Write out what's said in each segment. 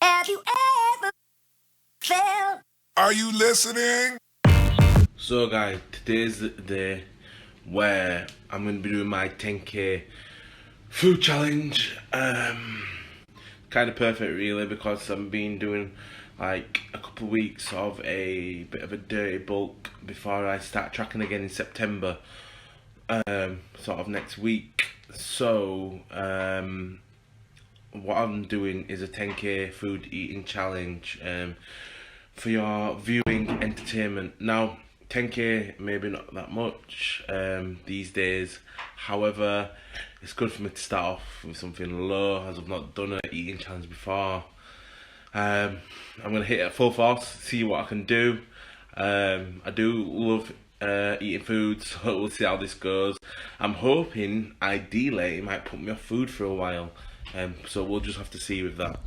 Have you ever felt? Are you listening? So guys, today's the day where I'm going to be doing my 10k food challenge. Kind of perfect really, because I've been doing like a couple of weeks of a bit of a dirty bulk before I start tracking again in September, sort of next week. So what I'm doing is a 10k food eating challenge for your viewing entertainment. Now 10k maybe not that much these days, however it's good for me to start off with something low, as I've not done an eating challenge before. I'm going to hit it at full force, see what I can do. I do love eating food, so we'll see how this goes. I'm hoping, ideally, it might put me off food for a while, so we'll just have to see with that.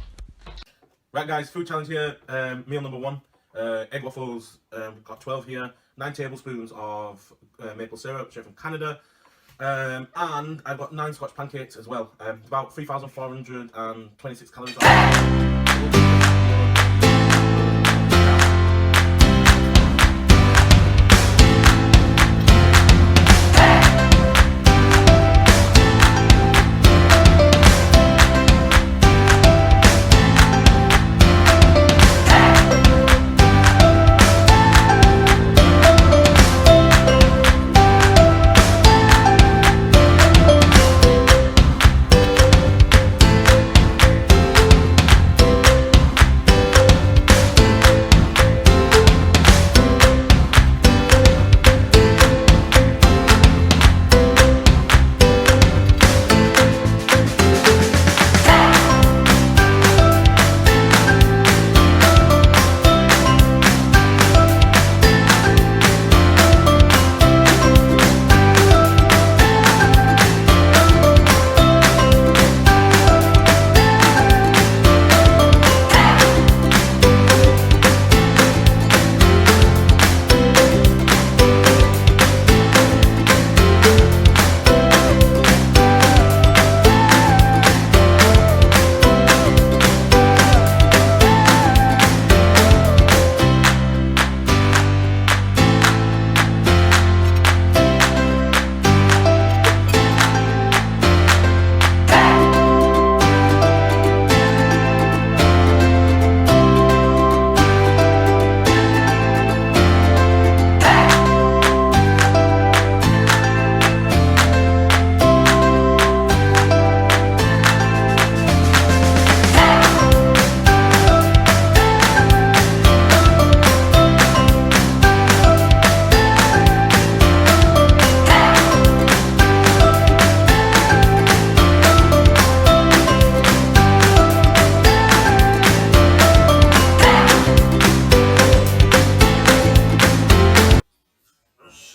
Right guys, food challenge here, meal number one, egg waffles, we've got 12 here, 9 tablespoons of maple syrup straight from Canada, and I've got 9 Scotch pancakes as well, about 3,426 calories.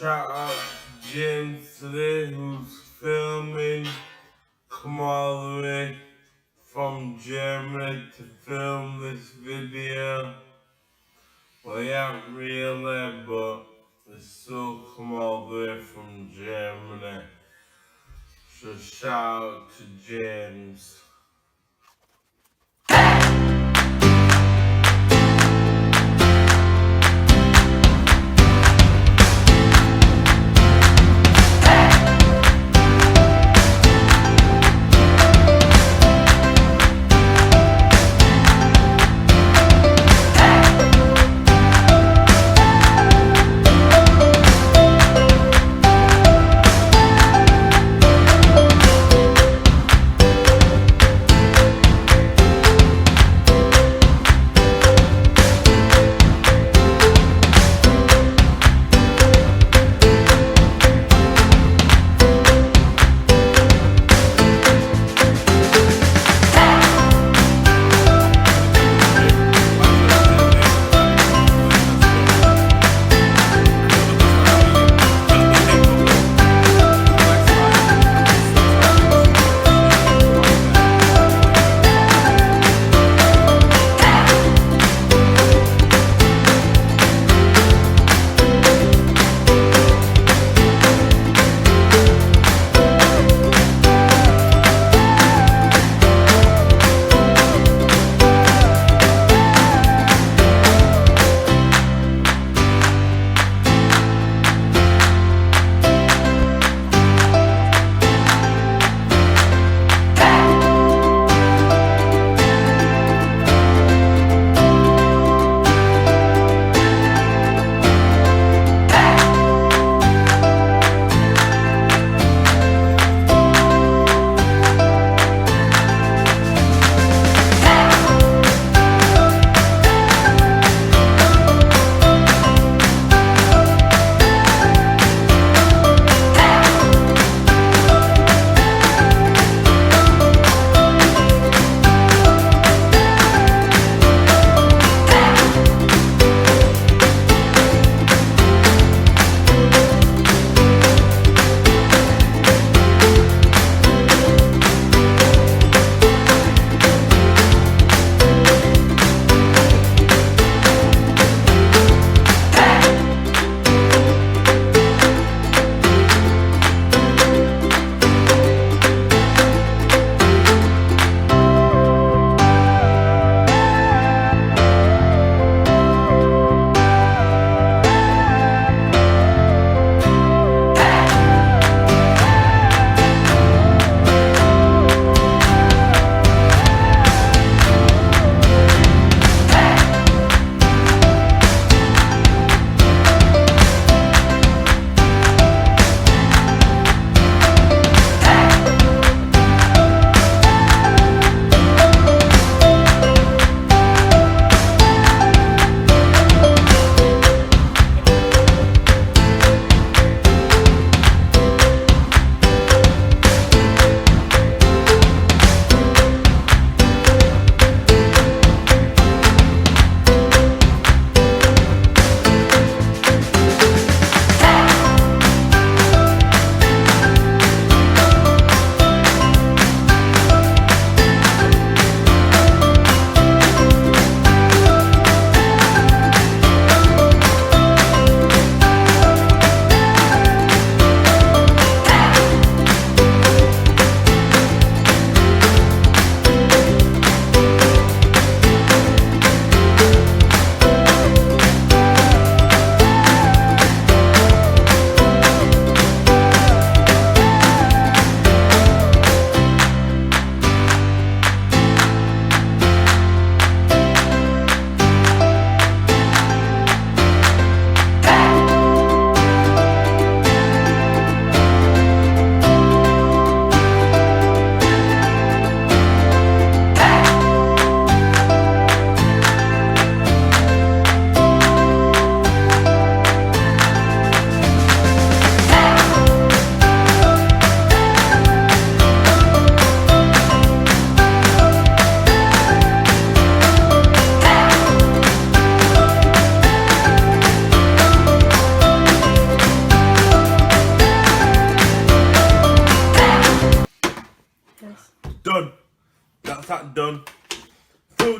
Shout out to James today who's filming. Come all the way from Germany to film this video. Well, he ain't really, but they still come all the way from Germany. So shout out to James.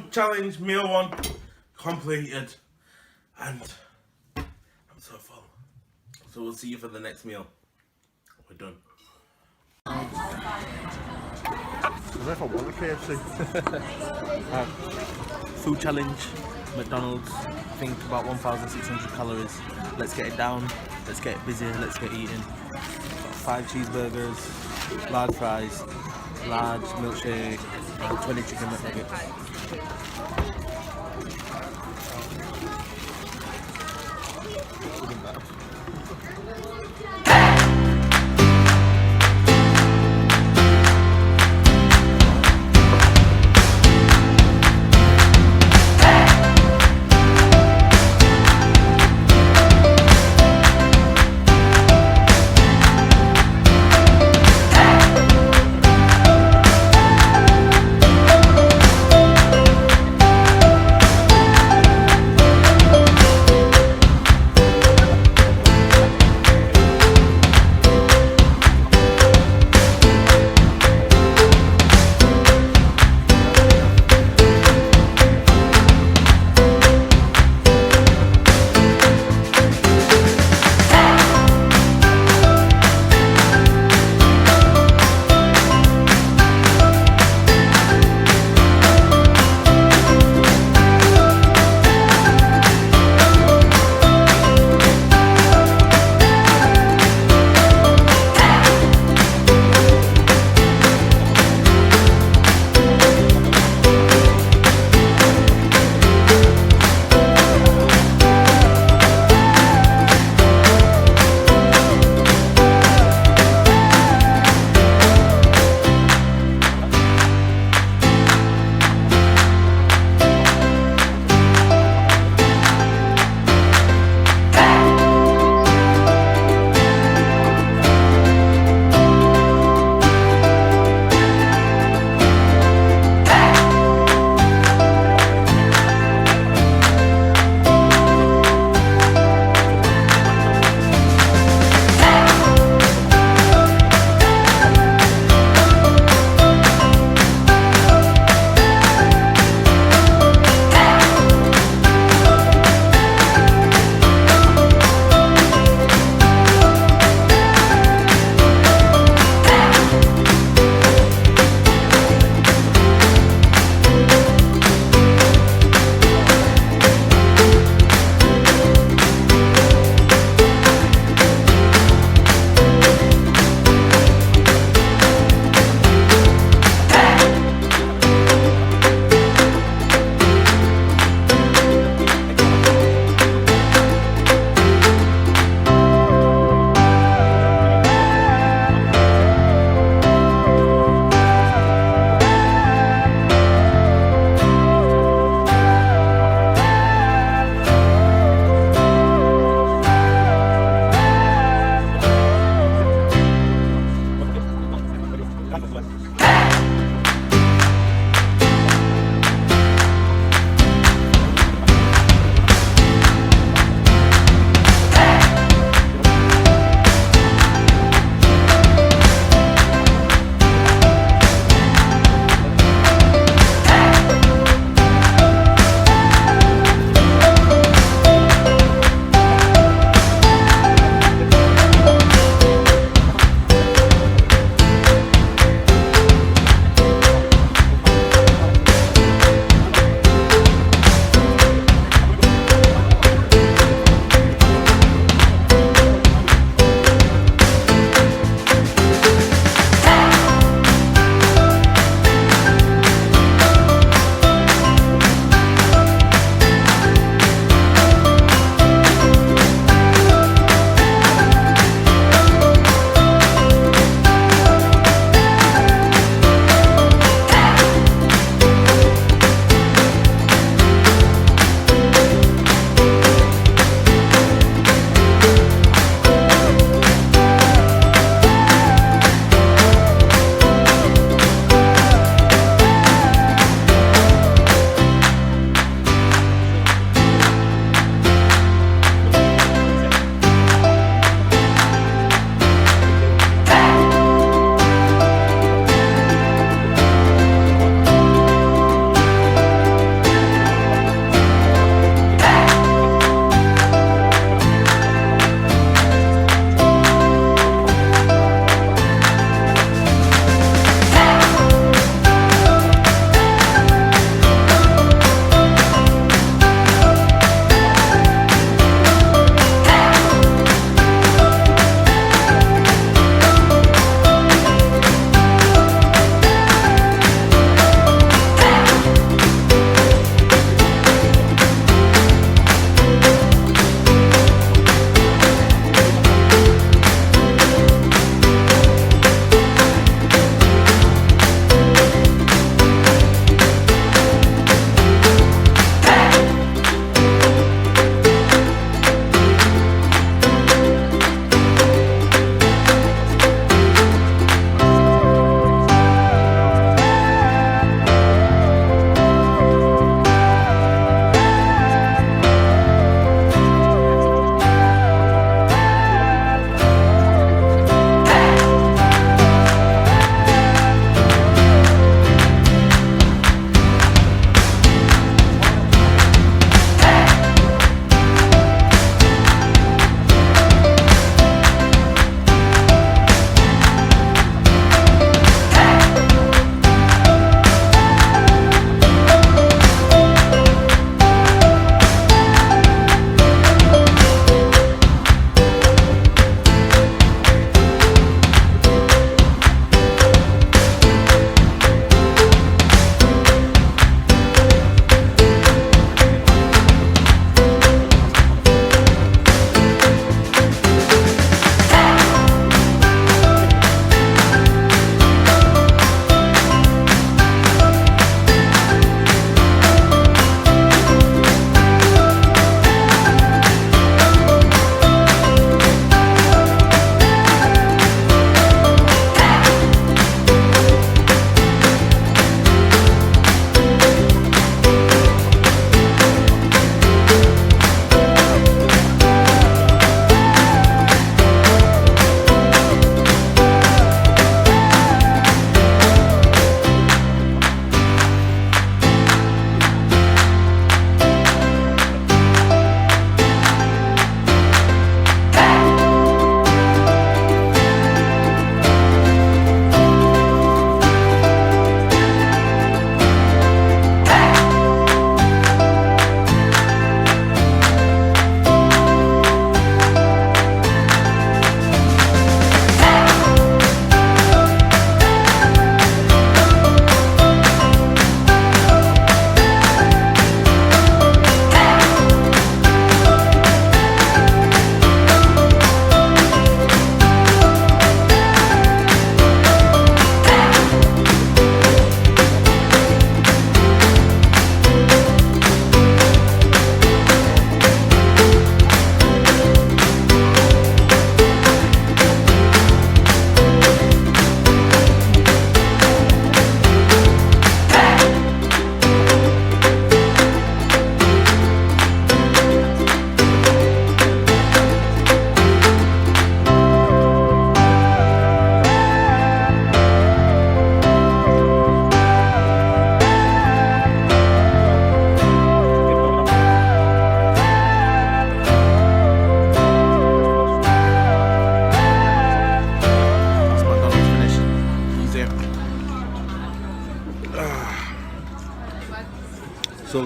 food challenge meal 1 completed, and I'm so full. So we'll see you for the next meal. We're done. As if I want a KFC. Food challenge, McDonald's, I think about 1,600 calories. Let's get it down, let's get busy, let's get eating. Got 5 cheeseburgers, large fries, large milkshake, and 20 chicken McNuggets.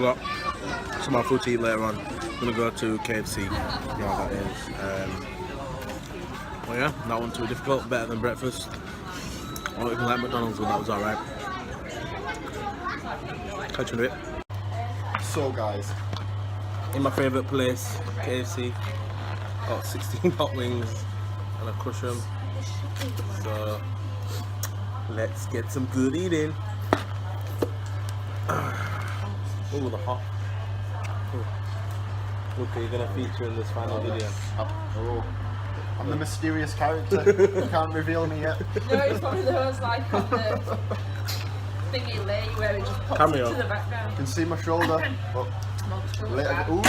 got some more food to eat later on. I'm gonna go to KFC. Yeah, that is. Well, yeah, that wasn't too difficult. Better than breakfast. I don't even like McDonald's, but that was alright. Catch you in a bit. So guys, In my favourite place, KFC. Got 16 hot wings and I crush them. So let's get some good eating. Oh, the hot. Look, you're gonna feature in this final video. oh, I'm the mysterious character. You can't reveal me yet. No, it's one of those like on the thingy lay where it just pops Cameo. into the background. You can see my shoulder. But Monster. later, ooh.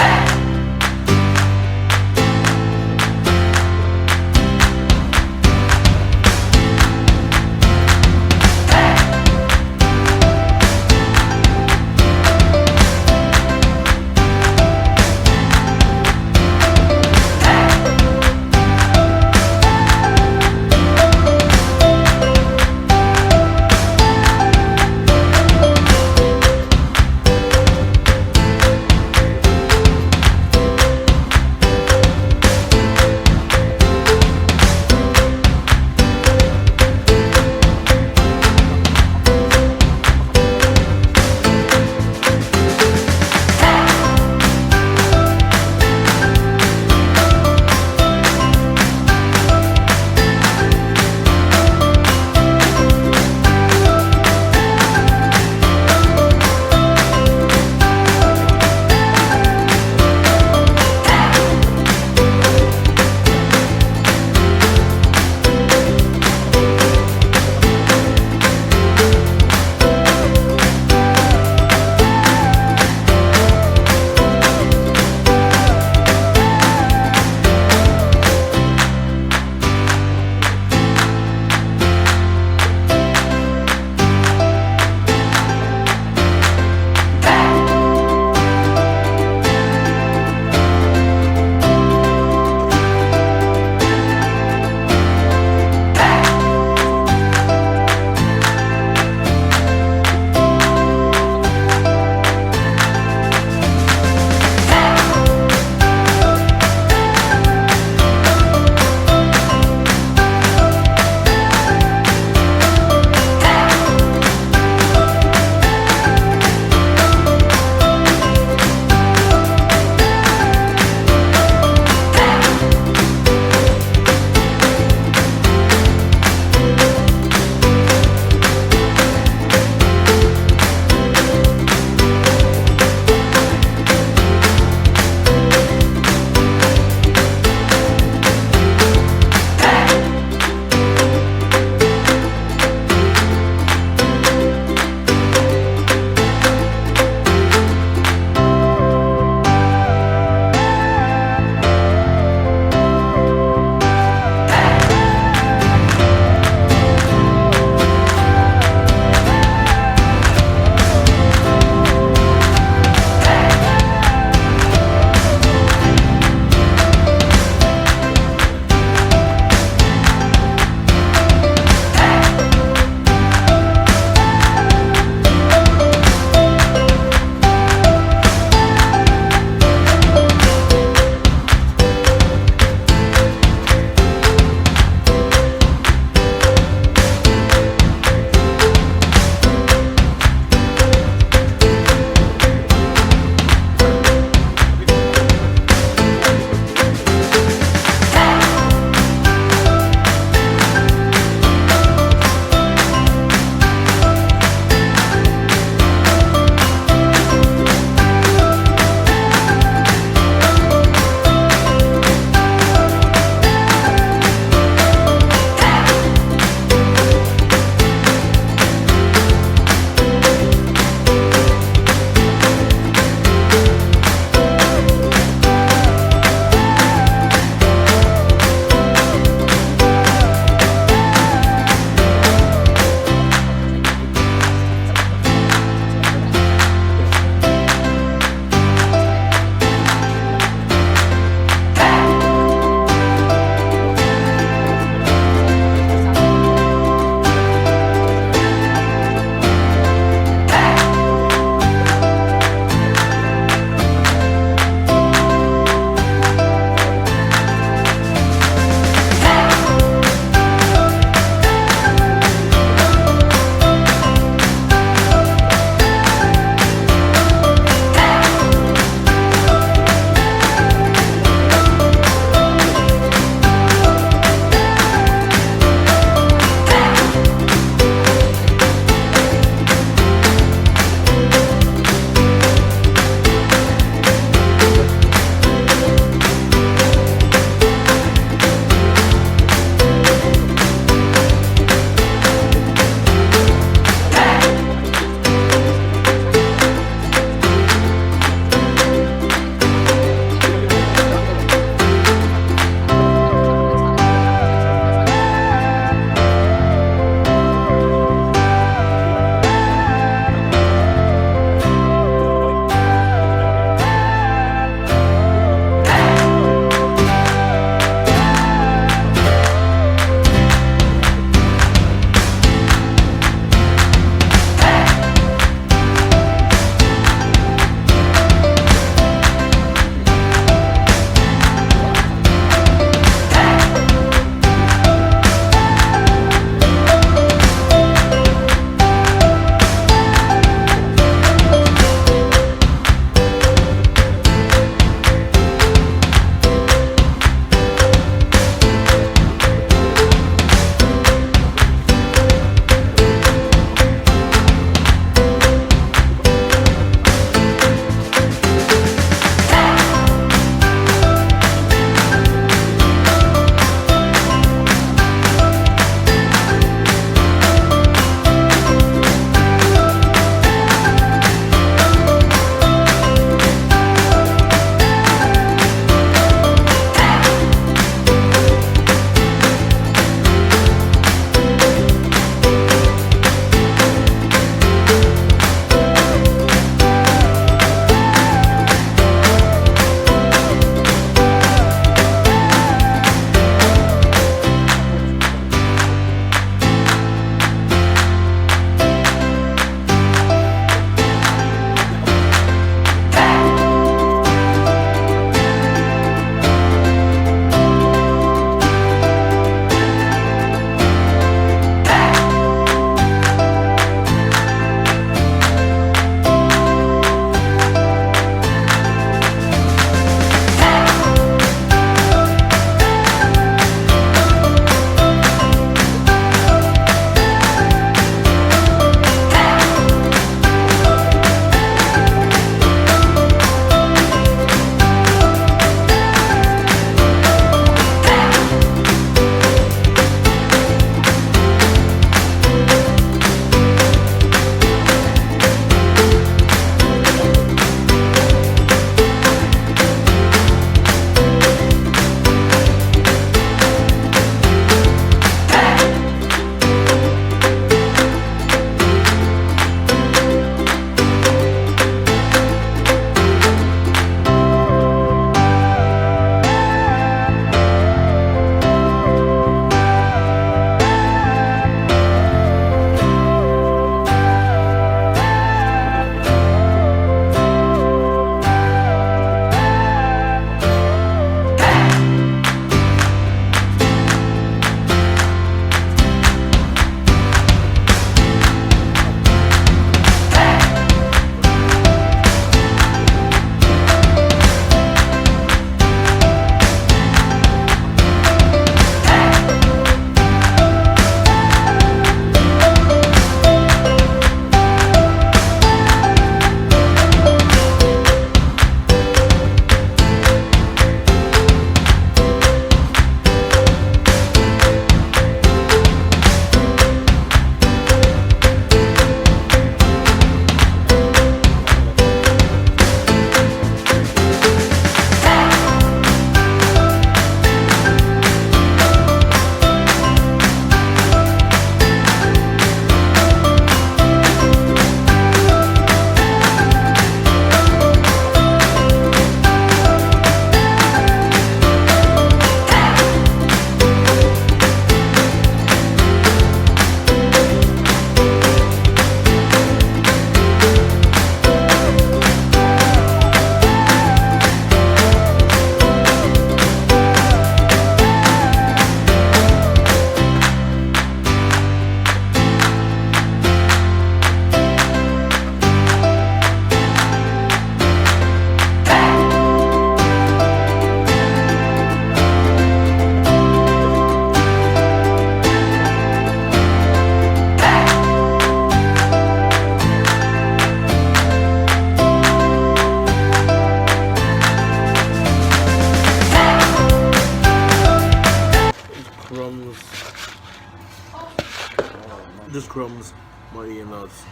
crumbs, I'm not eating those.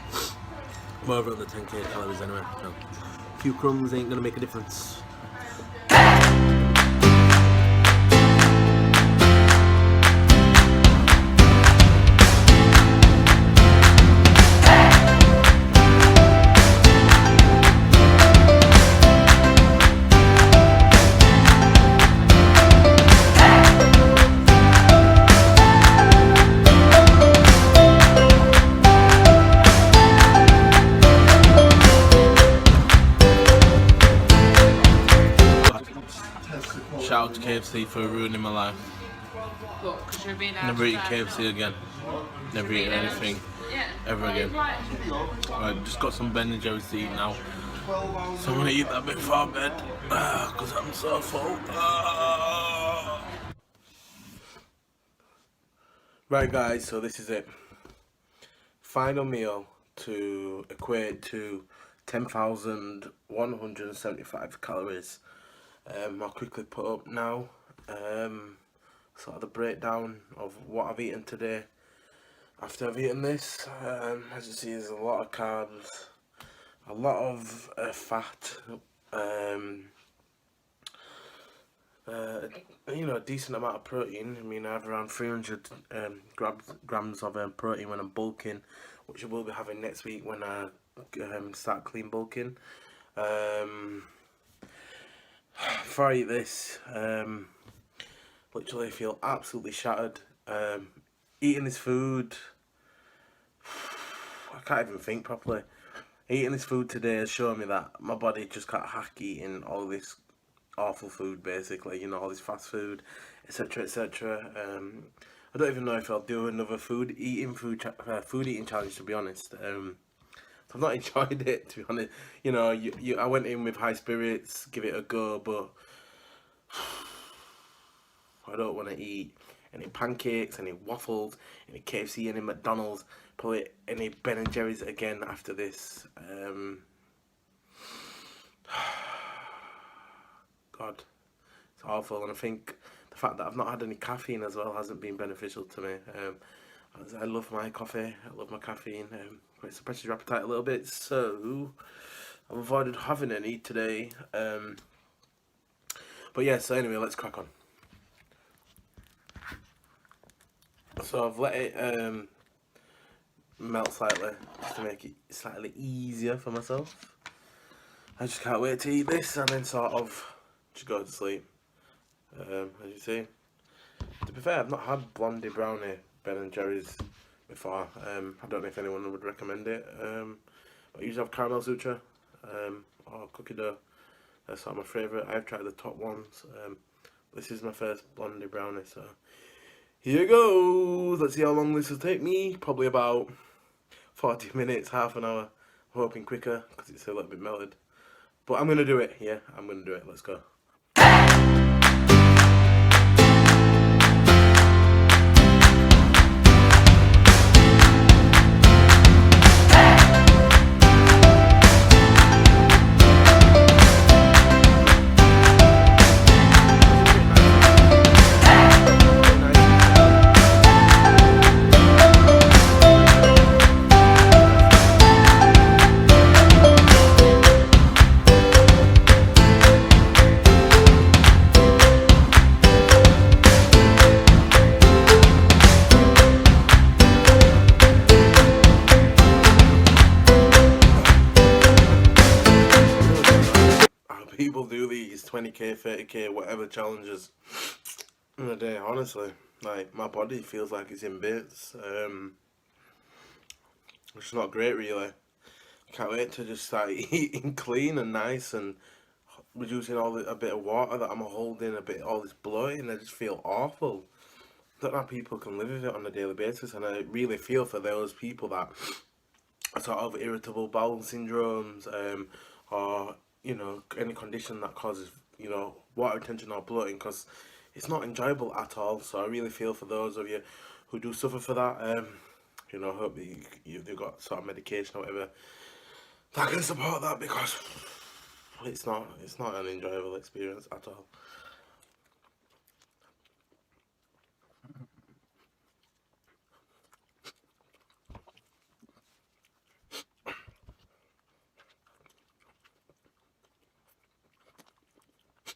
I'm over at the 10k calories anyway. So a few crumbs ain't gonna make a difference. Shout out to KFC for ruining my life. Look, because you're being Never eating KFC again. Never eating anything ever again. I just got some Ben and Jerry's to eat now. So I'm gonna eat that before bed because I'm so full. Right guys, so this is it. Final meal to equate to 10,175 calories. I'll quickly put up now sort of the breakdown of what I've eaten today after I've eaten this. As you see, there's a lot of carbs, a lot of fat, you know, a decent amount of protein. I mean, I have around 300 grams of protein when I'm bulking, which I will be having next week when I start clean bulking. Before I eat this, literally feel absolutely shattered. Eating this food, I can't even think properly. Eating this food today has shown me that my body just can't hack eating all this awful food, basically, you know, all this fast food, etc, etc. I don't even know if I'll do another food eating challenge, to be honest. I've not enjoyed it, to be honest. You know, I went in with high spirits, give it a go, but I don't want to eat any pancakes, any waffles, any KFC, any McDonald's, probably any Ben and Jerry's again after this. God, it's awful, and I think the fact that I've not had any caffeine as well hasn't been beneficial to me. I love my coffee, I love my caffeine. It suppresses your appetite a little bit, so I've avoided having any today. But yeah, so anyway, let's crack on. So I've let it melt slightly, just to make it slightly easier for myself. I just can't wait to eat this and then sort of just go to sleep. As you see, to be fair, I've not had blondie brownie Ben and Jerry's before. I don't know if anyone would recommend it. I usually have caramel sutra or cookie dough. That's sort of my favourite. I've tried the top ones. This is my first blondie brownie, so here goes. Let's see how long this will take me. Probably about 40 minutes, half an hour. I'm hoping quicker because it's a little bit melted. But I'm going to do it. Yeah, I'm going to do it. Let's go. People do these 20k, 30k, whatever challenges in a day. Honestly, like, my body feels like it's in bits. It's not great, really. I can't wait to just start eating clean and nice and reducing a bit of water that I'm holding, all this bloating. I just feel awful. I don't know how people can live with it on a daily basis, and I really feel for those people that are sort of irritable bowel syndromes, or, you know, any condition that causes, you know, water retention or bloating, because it's not enjoyable at all. So I really feel for those of you who do suffer for that. You know, hope you've got sort of medication or whatever that can support that, because it's not an enjoyable experience at all.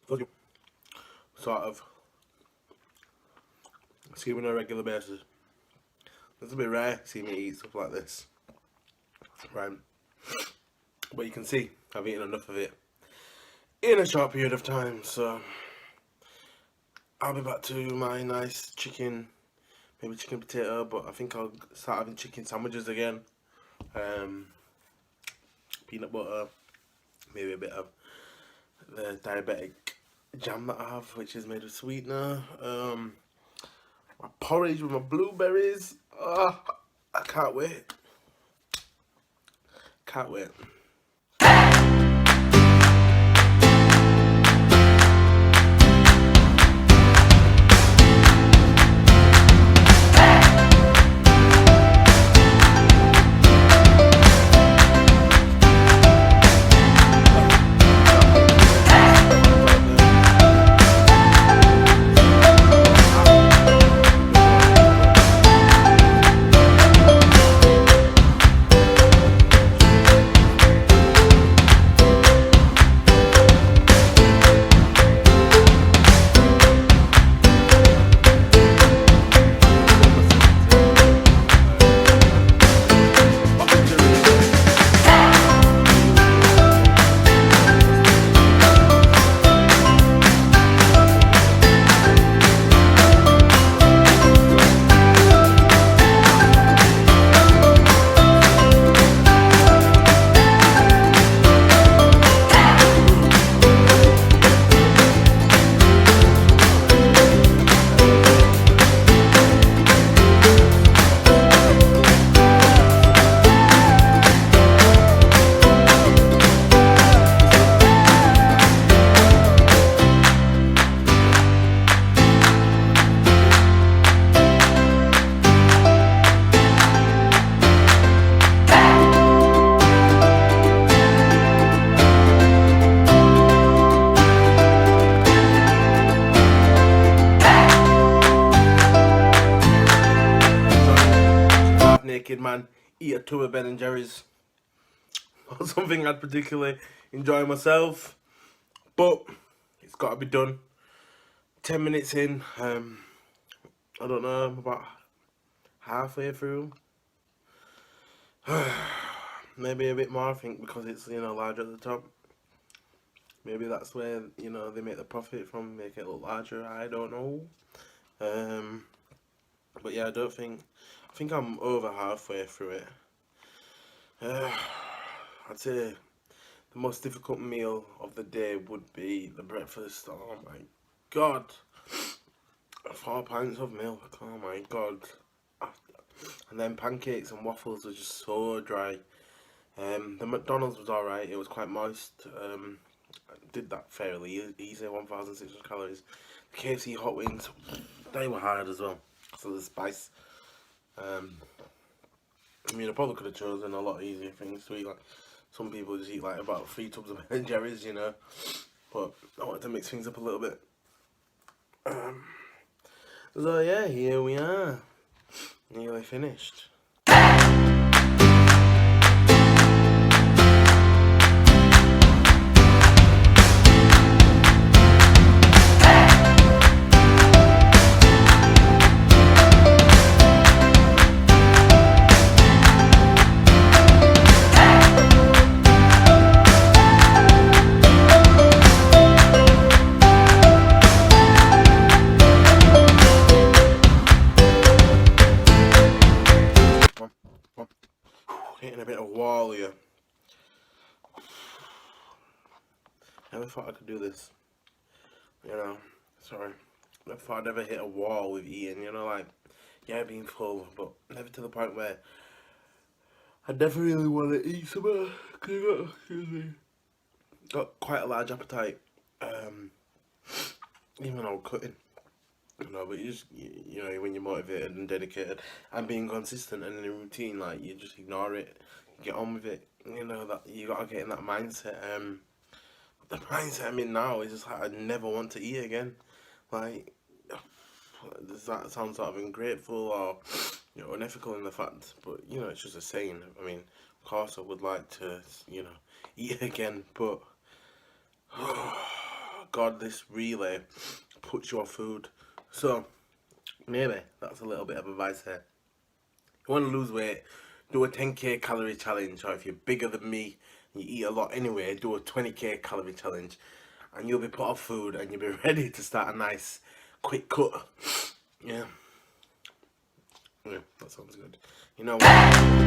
sort of see me on a regular basis. It's a bit rare to see me eat stuff like this, right? But you can see I've eaten enough of it in a short period of time, so I'll be back to my nice chicken, maybe chicken potato, but I think I'll start having chicken sandwiches again. Peanut butter, maybe a bit of the diabetic jam that I have, which is made of sweetener. My porridge with my blueberries. Oh, I can't wait. Can't wait. Naked man eat a tub of Ben and Jerry's. Not something I'd particularly enjoy myself, but it's got to be done. 10 minutes in, I don't know, I'm about halfway through. Maybe a bit more, I think, because it's, you know, larger at the top. Maybe that's where, you know, they make the profit from, make it look larger, I don't know. But yeah, I think I'm over halfway through it. I'd say the most difficult meal of the day would be the breakfast. Oh my god. 4 pints of milk, oh my god. And then pancakes and waffles are just so dry. The McDonald's was alright, it was quite moist. I did that fairly easy, 1,600 calories. The KFC hot wings, they were hard as well, so the spice. I mean, I probably could have chosen a lot easier things to eat. Like, some people just eat like about 3 tubs of Ben and Jerry's, you know. But I wanted to mix things up a little bit. So yeah, here we are. Nearly finished. Hitting a bit of wall here. Never thought I could do this. You know, sorry. Never thought I'd ever hit a wall with eating, you know, like, yeah, being full, but never to the point where I definitely want to eat some, excuse me. Got quite a large appetite, even though I'm cutting. You know, but you know, when you're motivated and dedicated and being consistent and in a routine, like, you just ignore it, get on with it. You know, that you gotta get in that mindset. The mindset I'm in now is just like, I never want to eat again. Like, does that sound sort of ungrateful or, you know, unethical in the fact? But, you know, it's just a saying. I mean, of course I would like to, you know, eat again, but God, this really puts you off food. So, maybe that's a little bit of advice here. If you want to lose weight, do a 10k calorie challenge, or if you're bigger than me and you eat a lot anyway, do a 20k calorie challenge, and you'll be put off food and you'll be ready to start a nice quick cut. Yeah, that sounds good. You know what?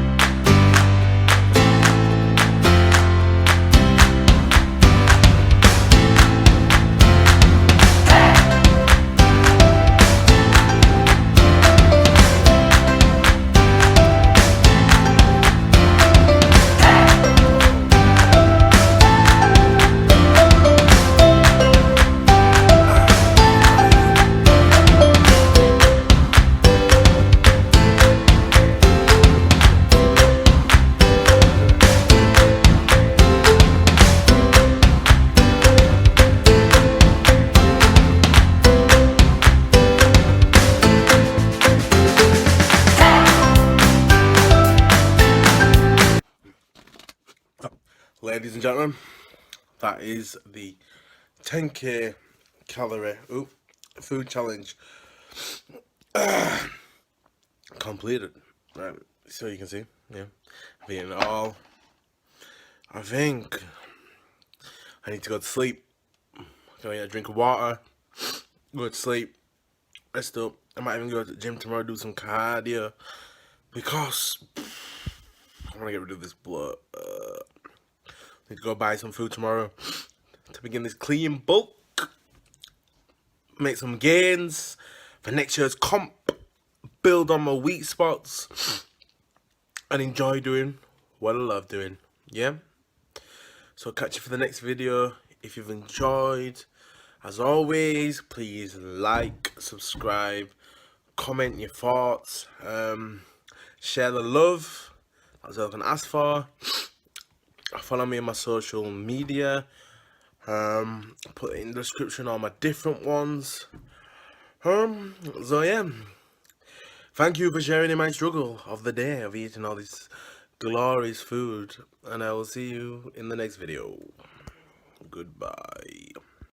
Ladies and gentlemen, that is the 10k calorie food challenge completed. Right, so you can see, yeah, I've eaten it all. I think I need to go to sleep. Go get a drink of water, go to sleep, rest up. I might even go to the gym tomorrow, do some cardio, because I want to get rid of this blood. Need to go buy some food tomorrow to begin this clean bulk, make some gains for next year's comp, build on my weak spots, and enjoy doing what I love doing. Yeah, so catch you for the next video. If you've enjoyed, as always, please like, subscribe, comment your thoughts, share the love. That's all I can ask for. Follow me on my social media. Put it in the description all my different ones. So yeah, thank you for sharing in my struggle of the day of eating all this glorious food, and I will see you in the next video. Goodbye.